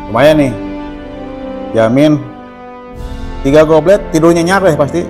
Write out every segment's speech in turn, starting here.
Lumayan nih, jamin 3 goblet tidur nyenyak deh pasti.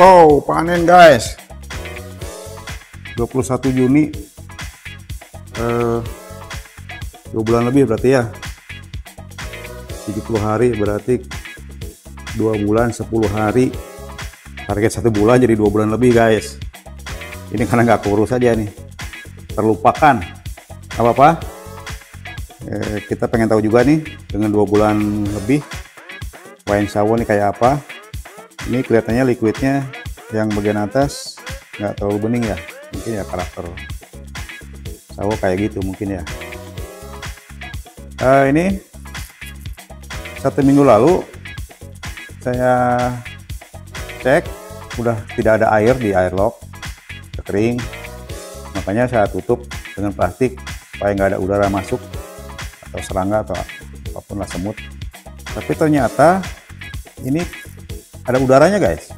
Wow, panen guys. 21 Juni. 2 bulan lebih berarti ya. 70 hari berarti 2 bulan 10 hari. Target 1 bulan jadi 2 bulan lebih guys. Ini karena nggak kurus aja nih, terlupakan. Apa-apa, kita pengen tahu juga nih dengan 2 bulan lebih wine sawo nih kayak apa. Ini kelihatannya liquidnya yang bagian atas nggak terlalu bening ya, mungkin ya karakter sawo kayak gitu mungkin ya. Ini 1 minggu lalu saya cek udah tidak ada air di airlock, kering, makanya saya tutup dengan plastik supaya nggak ada udara masuk atau serangga atau apapun lah, semut. Tapi ternyata ini ada udaranya guys.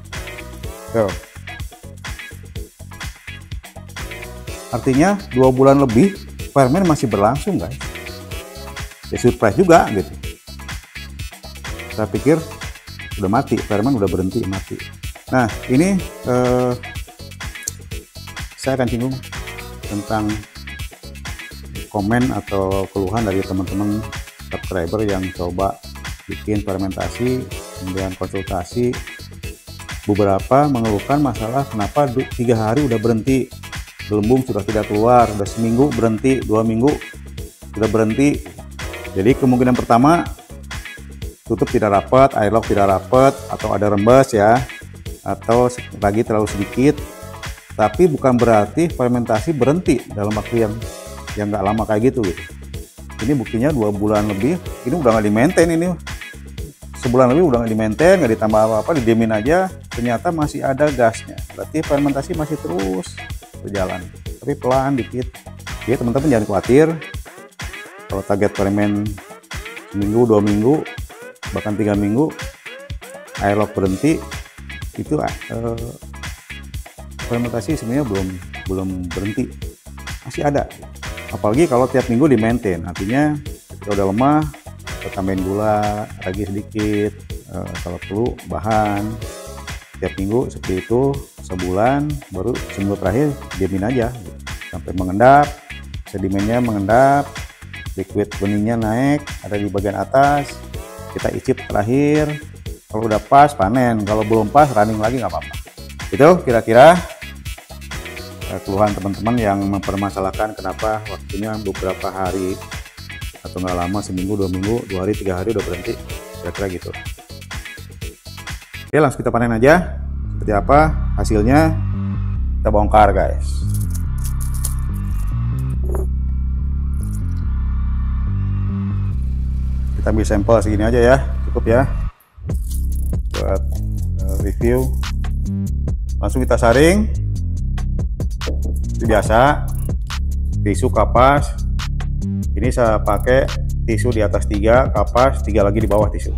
Tuh. Artinya 2 bulan lebih fermen masih berlangsung guys. Ya surprise juga gitu. Saya pikir udah mati, fermen udah berhenti, mati. Nah ini saya akan singgung tentang komen atau keluhan dari teman-teman subscriber yang coba bikin fermentasi, kemudian konsultasi. Beberapa mengeluhkan masalah kenapa 3 hari udah berhenti, gelembung sudah tidak keluar, udah seminggu berhenti, 2 minggu sudah berhenti. Jadi kemungkinan pertama tutup tidak rapat, airlock tidak rapat, atau ada rembes ya, atau lagi terlalu sedikit. Tapi bukan berarti fermentasi berhenti dalam waktu yang nggak lama kayak gitu. Ini buktinya 2 bulan lebih, ini udah nggak di-maintain, ini sebulan lebih udah nggak di-maintain, nggak ditambah apa-apa, didiemin aja, ternyata masih ada gasnya. Berarti fermentasi masih terus berjalan, tapi pelan dikit. Jadi teman-teman jangan khawatir. Kalau target fermen seminggu, 2 minggu, bahkan 3 minggu, airlock berhenti, itu fermentasi sebenarnya belum berhenti, masih ada. Apalagi kalau tiap minggu di maintain, artinya ketika udah lemah kita tambahin gula lagi sedikit, kalau perlu bahan tiap minggu seperti itu, sebulan, baru seminggu terakhir diamin aja sampai mengendap, sedimennya mengendap, liquid beningnya naik, ada di bagian atas, kita icip terakhir. Kalau udah pas panen, kalau belum pas running lagi nggak apa-apa. Itu kira-kira keluhan teman-teman yang mempermasalahkan kenapa waktunya beberapa hari atau nggak lama, seminggu, 2 minggu, 2 hari, 3 hari udah berhenti, kira-kira gitu. Oke, langsung kita panen aja. Seperti apa hasilnya kita bongkar guys. Kita ambil sampel segini aja ya, cukup ya buat review. Langsung kita saring seperti biasa, tisu kapas. Ini saya pakai tisu di atas 3, kapas 3 lagi di bawah tisu.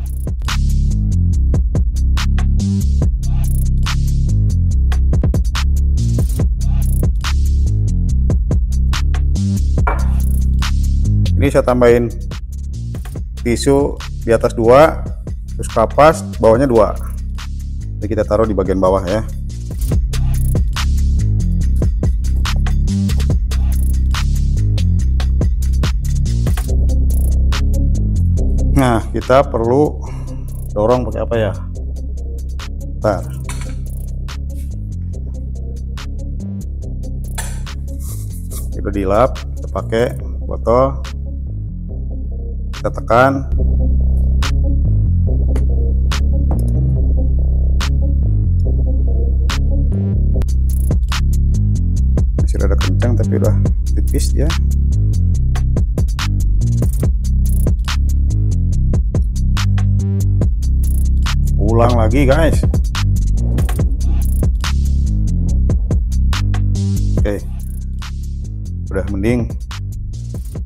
Ini saya tambahin tisu di atas 2, terus kapas bawahnya 2. Jadi kita taruh di bagian bawah ya. Nah, kita perlu dorong pakai apa ya? Bentar. Udah dilap, kita pakai botol. Kita tekan. Masih rada kencang tapi udah tipis ya. Ulang lagi guys. Oke, udah mending.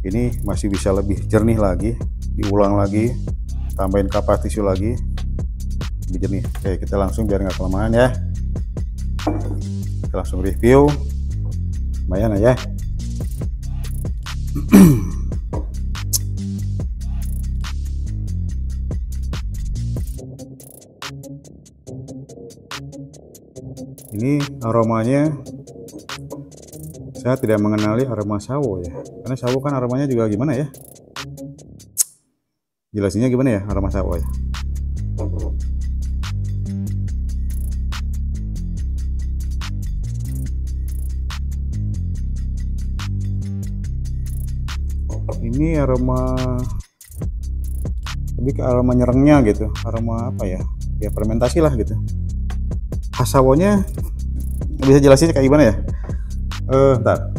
Ini masih bisa lebih jernih lagi, diulang lagi, tambahin kapas tisu lagi, lebih jernih. Oke, kita langsung biar nggak kelamaan ya, kita langsung review. Lumayan aja. Ini aromanya saya tidak mengenali aroma sawo ya, karena sawo kan aromanya juga gimana ya, jelasinnya gimana ya aroma sawo ya. Ini aroma lebih ke aroma nyerengnya gitu, aroma apa ya, ya fermentasi lah gitu. Khas sawonya bisa jelasin kayak gimana ya? Ntar.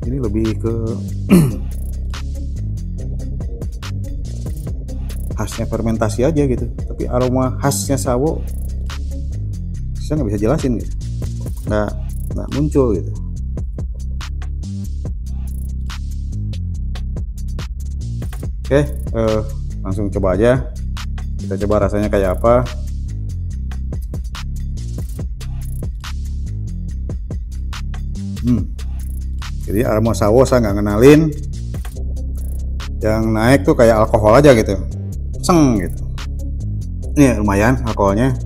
Ini lebih ke khasnya fermentasi aja gitu, tapi aroma khasnya sawo saya nggak bisa jelasin gitu, nggak muncul gitu. Oke, langsung coba aja, kita coba rasanya kayak apa. Jadi aroma sawo saya nggak ngenalin, yang naik tuh kayak alkohol aja gitu, seng gitu. Ini lumayan alkoholnya,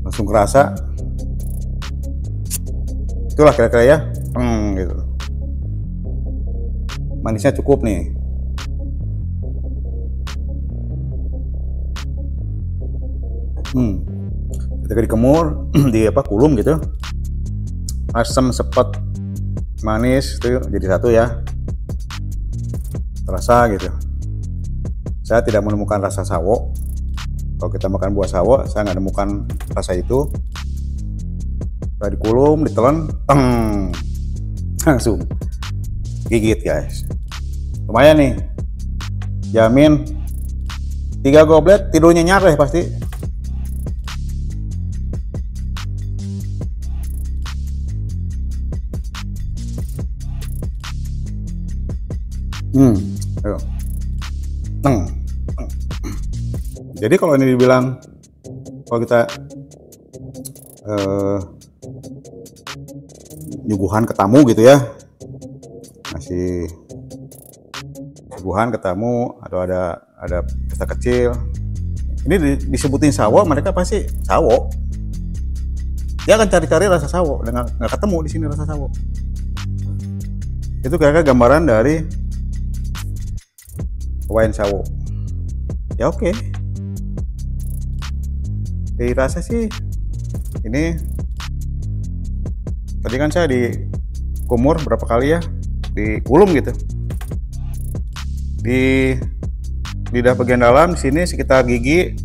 langsung kerasa. Itulah kira-kira ya, gitu. Manisnya cukup nih. Ketika dikemur di kulum gitu, asam, sepet, manis itu jadi satu ya, terasa gitu. Saya tidak menemukan rasa sawo. Kalau kita makan buah sawo, saya nggak menemukan rasa itu. Setelah dikulum, ditelan, langsung gigit guys. Lumayan nih, jamin 3 goblet tidurnya nyareh pasti. Ayo. Jadi kalau ini dibilang, kalau kita nyuguhan ke tamu gitu ya, masih nyuguhan ke tamu atau ada pesta kecil, ini disebutin sawo, mereka pasti sawo. Dia akan cari-cari rasa sawo, nggak ketemu di sini rasa sawo. Itu kira-kira gambaran dari wine sawo. Ya oke. Dari rasa sih ini, tadi kan saya dikumur berapa kali ya, dikulum gitu. Di lidah bagian dalam sini sekitar gigi,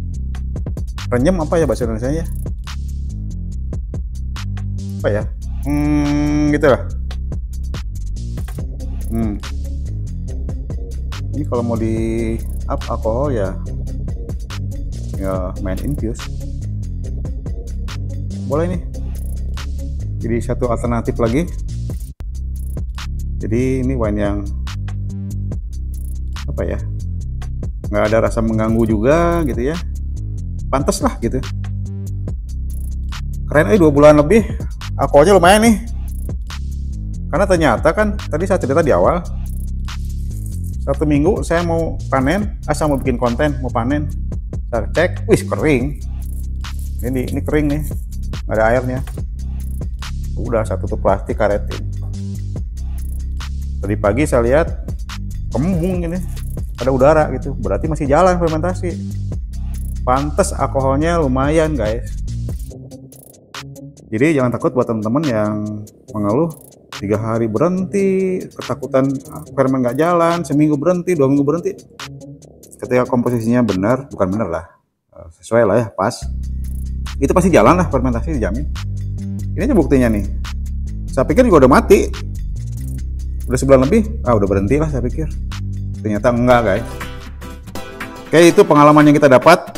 renyem apa ya bahasa Indonesia ya? Apa ya? Gitu lah. Ini kalau mau di up alkohol ya main infuse boleh nih, jadi satu alternatif lagi. Jadi ini wine yang apa ya, nggak ada rasa mengganggu juga gitu ya, pantas lah gitu. Keren, 2 bulan lebih alkoholnya lumayan nih, karena ternyata kan tadi saya cerita di awal, 1 minggu saya mau panen, saya mau bikin konten, mau panen, saya cek, wih kering. Ini kering nih, nggak ada airnya. Udah saya tutup plastik, karetin. Tadi pagi saya lihat kembung ini, ada udara gitu, berarti masih jalan fermentasi. Pantes alkoholnya lumayan guys. Jadi jangan takut buat teman-teman yang mengeluh 3 hari berhenti, ketakutan fermen nggak jalan, seminggu berhenti, 2 minggu berhenti. Ketika komposisinya benar, bukan benar lah, sesuai lah ya, pas, itu pasti jalan lah fermentasi, dijamin. Ini aja buktinya nih. Saya pikir juga udah mati, udah sebulan lebih, udah berhenti lah saya pikir. Ternyata enggak guys. Oke, itu pengalaman yang kita dapat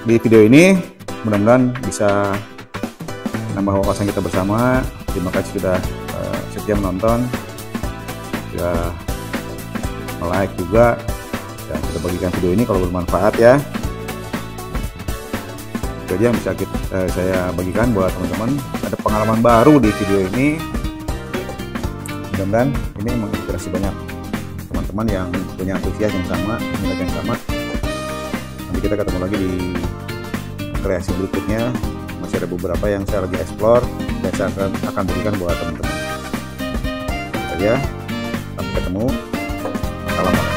di video ini. Mudah-mudahan bisa menambah wawasan kita bersama. Terima kasih sudah setia menonton, sudah like juga. Dan kita bagikan video ini kalau bermanfaat ya. Itu aja yang bisa saya bagikan buat teman-teman. Ada pengalaman baru di video ini. Mudah-mudahan ini menginspirasi banyak teman-teman yang punya antusias yang sama, minat yang sama. Nanti kita ketemu lagi di kreasi berikutnya. Masih ada beberapa yang saya lagi explore dan saya akan berikan buat teman-teman. Itu aja. Sampai ketemu. Salam.